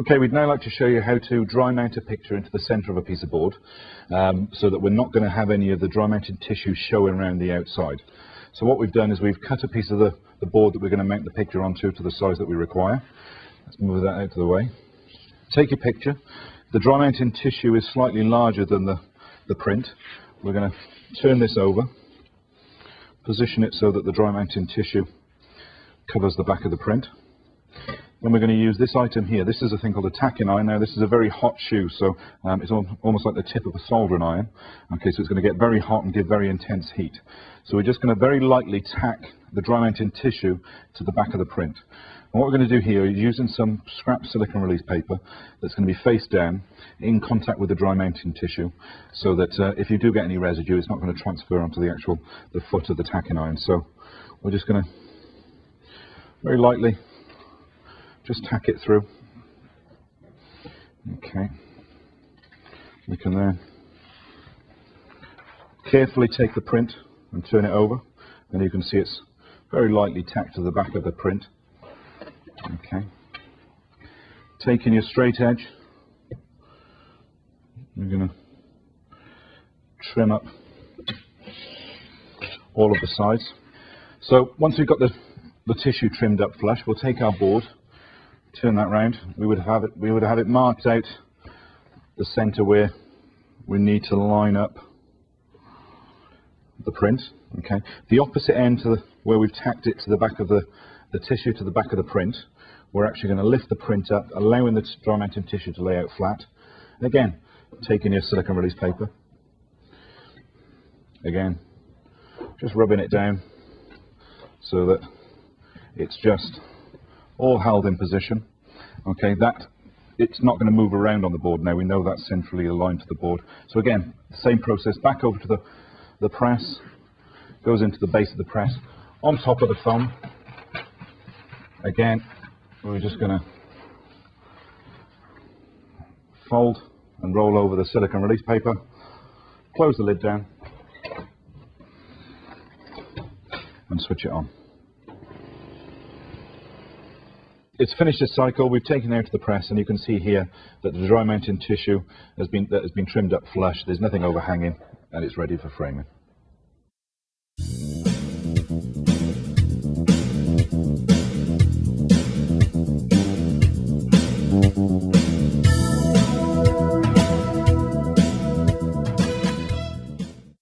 Okay, we'd now like to show you how to dry mount a picture into the centre of a piece of board so that we're not going to have any of the dry mounted tissue showing around the outside. So what we've done is we've cut a piece of the board that we're going to mount the picture onto to the size that we require. Let's move that out of the way. Take your picture. The dry mounting tissue is slightly larger than the print. We're going to turn this over, position it so that the dry mounting tissue covers the back of the print. Then we're going to use this item here. This is a thing called a tacking iron. Now this is a very hot shoe, so it's almost like the tip of a soldering iron. Okay, so it's going to get very hot and give very intense heat. So we're just going to very lightly tack the dry mounting tissue to the back of the print. And what we're going to do here is using some scrap silicone release paper that's going to be face down in contact with the dry mounting tissue, so that if you do get any residue, it's not going to transfer onto the foot of the tacking iron. So we're just going to very lightly just tack it through. Okay. We can then carefully take the print and turn it over, and you can see it's very lightly tacked to the back of the print. Okay. Taking your straight edge, you're going to trim up all of the sides. So once we've got the tissue trimmed up flush, we'll take our board, turn that round. We would have it marked out the centre where we need to line up the print. Okay. The opposite end to where we've tacked it to the back of the tissue to the back of the print, we're actually going to lift the print up, allowing the dry mounting tissue to lay out flat. And again, taking your silicone release paper, again, just rubbing it down so that it's just all held in position. Okay, that it's not going to move around on the board now. We know that's centrally aligned to the board. So again, same process, back over to the press, goes into the base of the press, on top of the foam. Again, we're just going to fold and roll over the silicone release paper, close the lid down, and switch it on. It's finished its cycle. We've taken it out to the press, and you can see here that the dry mounting tissue has been trimmed up flush. There's nothing overhanging, and it's ready for framing.